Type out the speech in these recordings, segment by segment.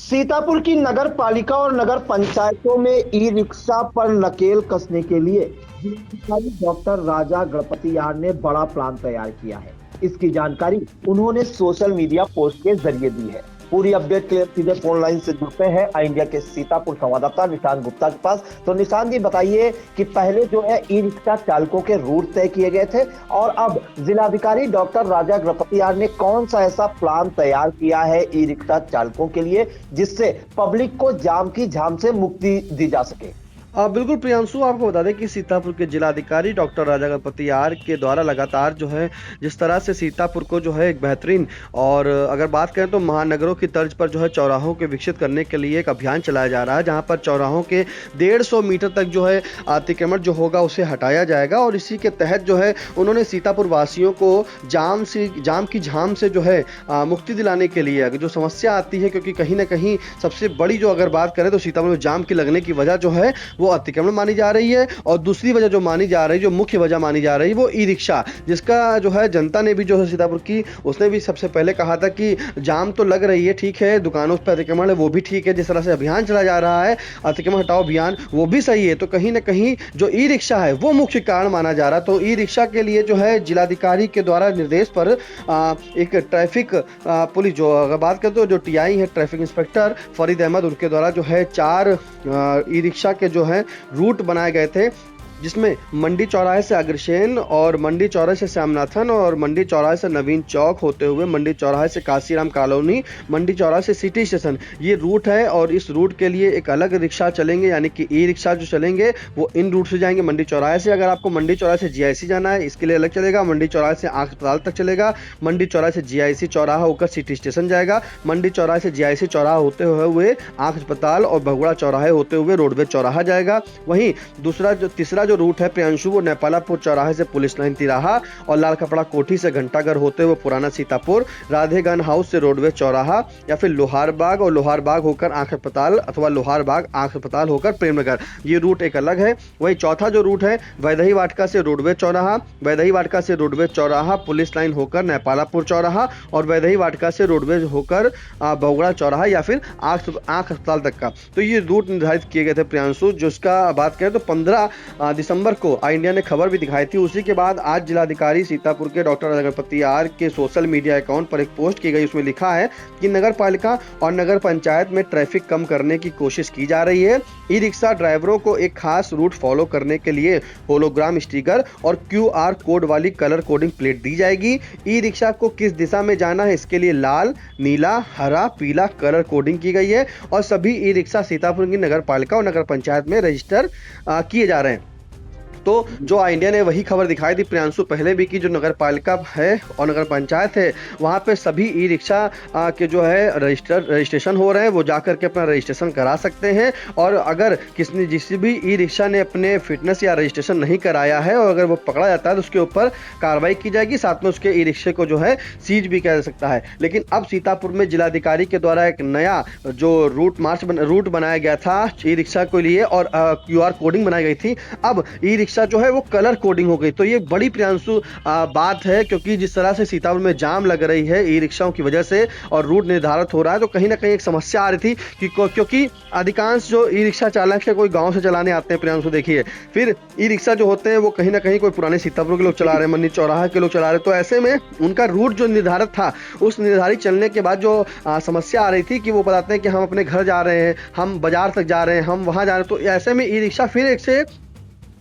सीतापुर की नगर पालिका और नगर पंचायतों में ई रिक्शा पर नकेल कसने के लिए जिलाधिकारी डॉक्टर राजा गणपति यार ने बड़ा प्लान तैयार किया है। इसकी जानकारी उन्होंने सोशल मीडिया पोस्ट के जरिए दी है। पूरी अपडेट के लिए सीधे फोन लाइन से जुड़ते हैं आई इंडिया के सीतापुर संवाददाता निशांत गुप्ता के पास। तो निशांत जी बताइए कि पहले जो है ई रिक्शा चालकों के रूट तय किए गए थे और अब जिलाधिकारी डॉक्टर राजा गणपति यार ने कौन सा ऐसा प्लान तैयार किया है ई रिक्शा चालकों के लिए जिससे पब्लिक को जाम की झाम से मुक्ति दी जा सके। बिल्कुल प्रियांशु, आपको बता दें कि सीतापुर के जिलाधिकारी डॉक्टर राजा गणपति यार के द्वारा लगातार जो है जिस तरह से सीतापुर को जो है एक बेहतरीन और अगर बात करें तो महानगरों की तर्ज पर जो है चौराहों के विकसित करने के लिए एक अभियान चलाया जा रहा है, जहां पर चौराहों के 150 मीटर तक जो है अतिक्रमण जो होगा उसे हटाया जाएगा। और इसी के तहत जो है उन्होंने सीतापुर वासियों को जाम की झाम से जो है मुक्ति दिलाने के लिए जो समस्या आती है, क्योंकि कहीं ना कहीं सबसे बड़ी जो अगर बात करें तो सीतापुर में जाम की लगने की वजह जो है वो अतिक्रमण मानी जा रही है, और दूसरी वजह जो मानी जा रही है, जो मुख्य वजह मानी जा रही है, वो ई रिक्शा, जिसका जो है जनता ने भी जो है सीतापुर की उसने भी सबसे पहले कहा था कि जाम तो लग रही है, ठीक है, दुकानों पर अतिक्रमण है वो भी ठीक है, जिस तरह से अभियान चला जा रहा है अतिक्रमण हटाओ अभियान वो भी सही है, तो कहीं ना कहीं जो ई रिक्शा है वो मुख्य कारण माना जा रहा है। तो ई रिक्शा के लिए जो है जिलाधिकारी के द्वारा निर्देश पर एक ट्रैफिक पुलिस जो अगर बात करें तो जो टीआई है ट्रैफिक इंस्पेक्टर फरीद अहमद, उनके द्वारा जो है 4 ई रिक्शा के जो है रूट बनाए गए थे, जिसमें मंडी चौराहे से अग्रसेन और मंडी चौराहे से श्यामनाथन और मंडी चौराहे से नवीन चौक होते हुए मंडी चौराहे से काशीराम कॉलोनी, मंडी चौराहे से सिटी स्टेशन ये रूट है। और इस रूट के लिए एक अलग रिक्शा चलेंगे, यानी कि ई रिक्शा जो चलेंगे वो इन रूट से जाएंगे मंडी चौराहे से। अगर आपको मंडी चौराहे से जीआईसी जाना है इसके लिए अलग चलेगा, मंडी चौराहे से आंख अस्पताल तक चलेगा, मंडी चौराहे से जीआईसी चौराहा होकर सिटी स्टेशन जाएगा, मंडी चौराहे से जीआईसी चौराहा होते हुए आंख अस्पताल और भगुड़ा चौराहे होते हुए रोडवेज चौराहा जाएगा। वहीं तीसरा जो रूट है प्रियांशु वो नेपालापुर चौराहे से पुलिस लाइन तिराहा और लाल कपड़ा कोठी से घंटाघर होते हुए पुराना सीतापुर, राधेगन हाउस से रोडवेज चौराहा या फिर लोहार बाग और लोहार बाग होकर आंख अस्पताल अथवा लोहार बाग आंख अस्पताल होकर प्रेमनगर, ये रूट एक अलग है। वही चौथा जो रूट है वैदही वाटिका से रोडवेज चौराहा, वैदही वाटिका से रोडवेज चौराहा पुलिस लाइन होकर नेपालापुर चौराहा और वैदही वाटिका से रोडवेज होकर बगुड़ा चौराहा या फिर आंख अस्पताल तक का, तो ये रूट निर्धारित किए गए थे प्रियांशु। जिसका बात करें तो 15 दिसंबर को आई इंडिया ने खबर भी दिखाई थी। उसी के बाद आज जिलाधिकारी सीतापुर के डॉक्टर राजा गणपति यार के सोशल मीडिया अकाउंट पर एक पोस्ट की गई, उसमें लिखा है कि नगर पालिका और नगर पंचायत में ट्रैफिक कम करने की कोशिश की जा रही है। ई रिक्शा ड्राइवरों को एक खास रूट फॉलो करने के लिए होलोग्राम स्टिकर और QR कोड वाली कलर कोडिंग प्लेट दी जाएगी। ई रिक्शा को किस दिशा में जाना है इसके लिए लाल, नीला, हरा, पीला कलर कोडिंग की गई है और सभी ई रिक्शा सीतापुर की नगर पालिका और नगर पंचायत में रजिस्टर किए जा रहे हैं। तो जो आई इंडिया ने वही खबर दिखाई थी प्रियांशु पहले भी कि जो नगर पालिका है और नगर पंचायत है वहाँ पे सभी ई रिक्शा के जो है रजिस्ट्रेशन हो रहे हैं, वो जाकर के अपना रजिस्ट्रेशन करा सकते हैं। और अगर जिस भी ई रिक्शा ने अपने फिटनेस या रजिस्ट्रेशन नहीं कराया है और अगर वो पकड़ा जाता है तो उसके ऊपर कार्रवाई की जाएगी, साथ में उसके ई रिक्शे को जो है सीज भी किया जा सकता है। लेकिन अब सीतापुर में जिलाधिकारी के द्वारा एक नया जो रूट बनाया गया था ई रिक्शा के लिए और QR कोडिंग बनाई गई थी, अब ई रिक्शा जो है वो कलर कोडिंग हो गई। तो ये बड़ी प्रियांशु बात है, क्योंकि जिस तरह से सीतापुर में जाम लग रही है ई रिक्शाओं की वजह से और रूट निर्धारित हो रहा है, तो कहीं ना कहीं एक समस्या आ रही थी कि क्योंकि अधिकांश जो ई रिक्शा चालक है कोई गांव से चलाने आते हैं प्रियांशु, देखिए फिर ई रिक्शा जो होते हैं वो कहीं ना कहीं कोई पुराने सीतापुर के लोग चला रहे हैं, मंडी चौराहा के लोग चला रहे हैं, तो ऐसे में उनका रूट जो निर्धारित था उस निर्धारित चलने के बाद जो समस्या आ रही थी कि वो बताते हैं कि हम अपने घर जा रहे हैं, हम बाजार तक जा रहे हैं, हम वहां जा रहे हैं, तो ऐसे में ई रिक्शा फिर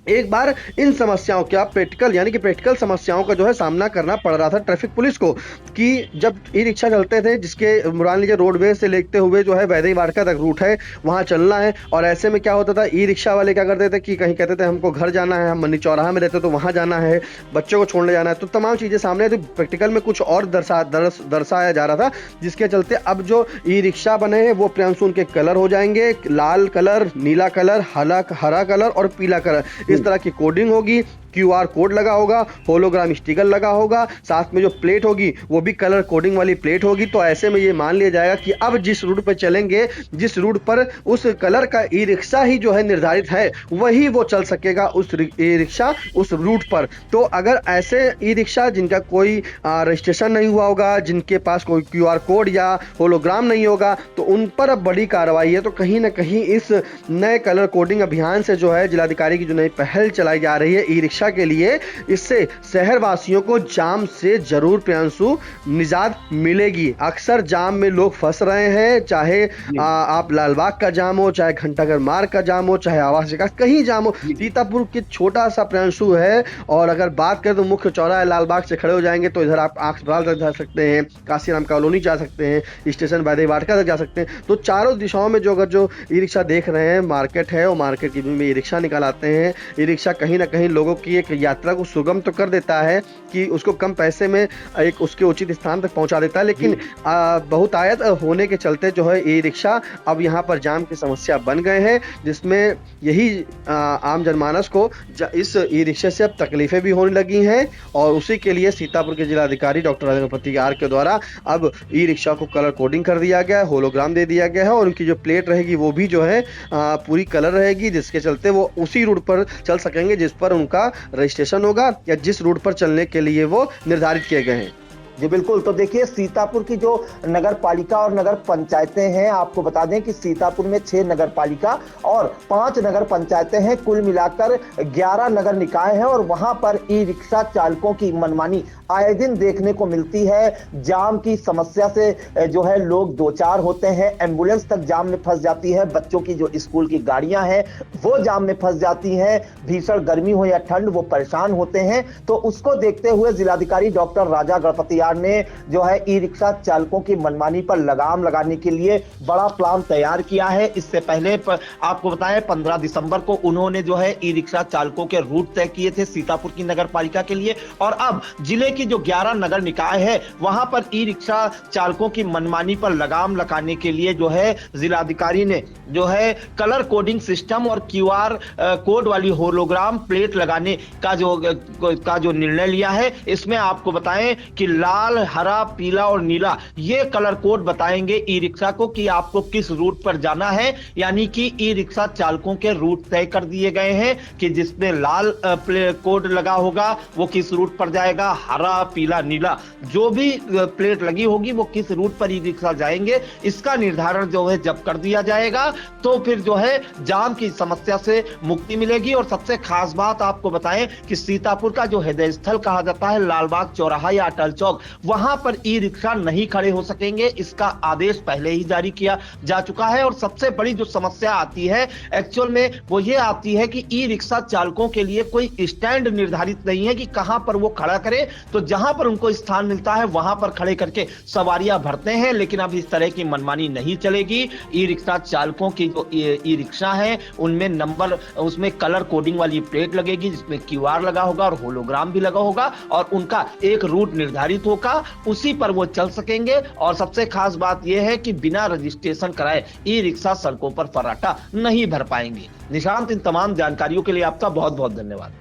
एक बार इन समस्याओं का प्रैक्टिकल समस्याओं का जो है सामना करना पड़ रहा था ट्रैफिक पुलिस को, कि जब ई रिक्शा चलते थे जिसके मान लीजिए रोडवेज से लेते हुए जो है वैदही वाटिका तक रूट है वहाँ चलना है, और ऐसे में क्या होता था ई रिक्शा वाले क्या करते थे कि कहीं कहते थे हमको घर जाना है, हम मंडी चौराहा में रहते तो वहाँ जाना है, बच्चों को छोड़ने जाना है, तो तमाम चीज़ें सामने तो प्रैक्टिकल में कुछ और दर्शाया जा रहा था, जिसके चलते अब जो ई रिक्शा बने हैं वो प्रियांशु उनके कलर हो जाएंगे, लाल कलर, नीला कलर, हरा कलर और पीला कलर, इस तरह की कोडिंग होगी, क्यूआर कोड लगा होगा, होलोग्राम स्टिकर लगा होगा, साथ में जो प्लेट होगी वो भी कलर कोडिंग वाली प्लेट होगी। तो ऐसे में ये मान लिया जाएगा कि अब जिस रूट पर चलेंगे, जिस रूट पर उस कलर का ई रिक्शा ही जो है निर्धारित है, वही वो चल सकेगा उस ई रिक्शा उस रूट पर। तो अगर ऐसे ई रिक्शा जिनका कोई रजिस्ट्रेशन नहीं हुआ होगा, जिनके पास कोई क्यूआर कोड या होलोग्राम नहीं होगा, तो उन पर अब बड़ी कार्रवाई है। तो कहीं ना कहीं इस नए कलर कोडिंग अभियान से जो है जिलाधिकारी की जो नई पहल चलाई जा रही है ई रिक्शा के लिए, इससे शहर वासियों को जाम से जरूर प्रियांशु निजात मिलेगी। अक्सर जाम में लोग फंस रहे हैं, चाहे आप लालबाग का जाम हो, चाहे घंटाघर मार्ग का जाम हो, चाहे आवास का कहीं जाम हो। सीतापुर के छोटा सा प्रियांशु है, और अगर बात करें तो मुख्य चौराहा लालबाग से खड़े हो जाएंगे तो इधर आप अस्पताल तक जा सकते हैं, काशीराम कॉलोनी जा सकते हैं, स्टेशन बादे वाटिका तक जा सकते हैं। तो चारों दिशाओं में जो अगर जो ई रिक्शा देख रहे हैं, मार्केट है, वो मार्केट की में ई रिक्शा निकाल आते हैं। ई रिक्शा कहीं ना कहीं लोगों की एक यात्रा को सुगम तो कर देता है कि उसको कम पैसे में एक उसके उचित स्थान तक पहुंचा देता है, लेकिन बहुतायत होने के चलते जो है ई रिक्शा अब यहाँ पर जाम की समस्या बन गए हैं, जिसमें यही आम जनमानस को इस ई रिक्शा से अब तकलीफें भी होने लगी हैं। और उसी के लिए सीतापुर के जिलाधिकारी डॉक्टर राजा गणपति आर के द्वारा अब ई रिक्शा को कलर कोडिंग कर दिया गया है, होलोग्राम दे दिया गया है, और उनकी जो प्लेट रहेगी वो भी जो है पूरी कलर रहेगी, जिसके चलते वो उसी रूट पर चल सकेंगे जिस पर उनका रजिस्ट्रेशन होगा या जिस रूट पर चलने के लिए वो निर्धारित किए गए हैं। जी बिल्कुल। तो देखिए, सीतापुर की जो नगर पालिका और नगर पंचायतें हैं, आपको बता दें कि सीतापुर में 6 नगर पालिका और 5 नगर पंचायतें हैं, कुल मिलाकर 11 नगर निकाय हैं, और वहां पर ई रिक्शा चालकों की मनमानी आए दिन देखने को मिलती है। जाम की समस्या से जो है लोग दो चार होते हैं, एम्बुलेंस तक जाम में फंस जाती है, बच्चों की जो स्कूल की गाड़ियां हैं वो जाम में फंस जाती हैं, भीषण गर्मी हो या ठंड वो परेशान होते हैं। तो उसको देखते हुए जिलाधिकारी डॉक्टर राजा गणपति ने जो है ई रिक्शा चालकों की मनमानी पर लगाम लगाने के लिए बड़ा प्लान तैयार किया है। इससे पहले आपको बताएं 15 दिसंबर को उन्होंने जो है ई रिक्शा चालकों के रूट तय किए थे सीतापुर की नगर पालिका के लिए, और अब जिले की जो 11 नगर निकाय है वहां पर ई रिक्शा चालकों की मनमानी पर लगाम लगाने के लिए जो है जिलाधिकारी ने जो है कलर कोडिंग सिस्टम और क्यूआर कोड वाली होलोग्राम प्लेट लगाने का जो निर्णय लिया है। इसमें आपको बताएं कि लाल, हरा, पीला और नीला ये कलर कोड बताएंगे ई रिक्शा को कि आपको किस रूट पर जाना है। यानी कि ई रिक्शा चालकों के रूट तय कर दिए गए हैं कि जिसमें लाल कोड लगा होगा वो किस रूट पर जाएगा, हरा, पीला, नीला जो भी प्लेट लगी होगी वो किस रूट पर ई रिक्शा जाएंगे, इसका निर्धारण जो है जब कर दिया जाएगा तो फिर जो है जाम की समस्या से मुक्ति मिलेगी। और सबसे खास बात आपको बताएं कि सीतापुर का जो हृदय स्थल कहा जाता है लालबाग चौराहा या अटल चौक, वहां पर ई रिक्शा नहीं खड़े हो सकेंगे, इसका आदेश पहले ही जारी किया जा चुका है। और सबसे बड़ी जो समस्या आती है एक्चुअल में वो ये आती है कि ई रिक्शा चालकों के लिए कोई स्टैंड निर्धारित नहीं है कि कहां पर वो खड़ा करे, तो जहां पर उनको स्थान मिलता है वहां पर खड़े करके सवारियां भरते हैं। लेकिन अब इस तरह की मनमानी नहीं चलेगी। ई रिक्शा चालकों की जो ई रिक्शा है उनमें नंबर, उसमें कलर कोडिंग वाली प्लेट लगेगी जिसमें क्यूआर लगा होगा और होलोग्राम भी लगा होगा, और उनका एक रूट निर्धारित होगा, उसी पर वो चल सकेंगे। और सबसे खास बात यह है कि बिना रजिस्ट्रेशन कराए ई रिक्शा सड़कों पर फर्राटा नहीं भर पाएंगे। निशांत, इन तमाम जानकारियों के लिए आपका बहुत बहुत धन्यवाद।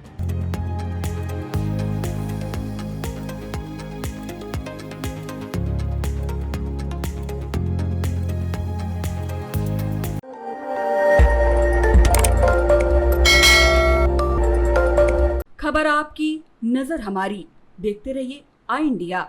खबर आपकी, नजर हमारी। देखते रहिए आई इंडिया।